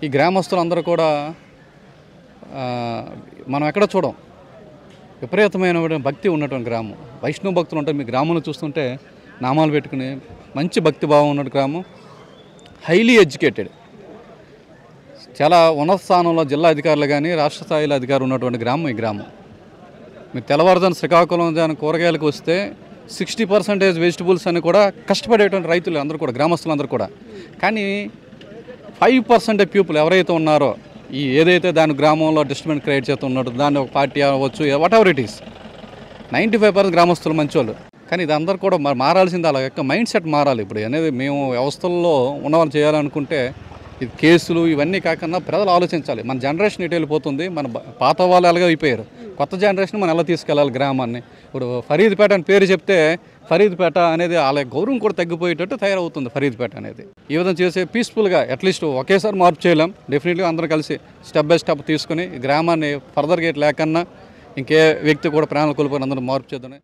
ఈ గ్రామస్తులందరూ కూడా మనం ఎక్కడ చూడం విపరీతమైన భక్తి ఉన్నటువంటి గ్రామం. వైష్ణవ భక్తులు ఉంటారు. మీ గ్రామంలో చూస్తుంటే నామాలు పెట్టుకుని మంచి భక్తి భావం ఉన్న గ్రామం. హైలీ ఎడ్యుకేటెడ్, చాలా ఉన్నత స్థానంలో జిల్లా అధికారులు కానీ రాష్ట్ర స్థాయిలో అధికారులు ఉన్నటువంటి గ్రామం ఈ గ్రామం. మీరు తెల్లవారుజాను శ్రీకాకుళం దాని కూరగాయలకు వస్తే 60% వెజిటబుల్స్ అని కూడా కష్టపడేటువంటి రైతులు అందరూ కూడా, గ్రామస్తులందరూ కూడా. కానీ 5% పీపుల్ ఎవరైతే ఉన్నారో ఈ ఏదైతే దాని గ్రామంలో డిస్టర్బెన్స్ క్రియేట్ చేస్తూ ఉన్నారో, దాన్ని ఒక పార్టీ అవ్వచ్చు, వాట్ ఎవర్ ఇట్ ఈస్, 95% గ్రామస్తులు మంచోళ్ళు. కానీ ఇది అందరూ కూడా మారాల్సింది, అలా యొక్క మైండ్ సెట్ మారాలి. ఇప్పుడు అనేది మేము వ్యవస్థల్లో ఉన్నవాళ్ళు చేయాలనుకుంటే ఇది కేసులు ఇవన్నీ కాకుండా ప్రజలు ఆలోచించాలి. మన జనరేషన్ ఇటు వెళ్ళిపోతుంది. మన పాత వాళ్ళు ఎలాగో అయిపోయారు, కొత్త జనరేషన్ మనం ఎలా తీసుకెళ్ళాలి గ్రామాన్ని. ఇప్పుడు ఫరీద్పేట అని పేరు చెప్తే ఫరీద్పేట అనేది వాళ్ళ గౌరవం కూడా తగ్గిపోయేటట్టు తయారవుతుంది ఫరీద్పేట అనేది. ఈ విధంగా చేసే పీస్ఫుల్గా అట్లీస్ట్ ఒకేసారి మార్పు చేయలేం. డెఫినెట్గా అందరూ కలిసి స్టెప్ బై స్టెప్ తీసుకుని గ్రామాన్ని ఫర్దర్గా లేకన్నా ఇంకే వ్యక్తి కూడా ప్రాణాలు కోల్పోయిన అందరూ మార్పు చేద్దాం.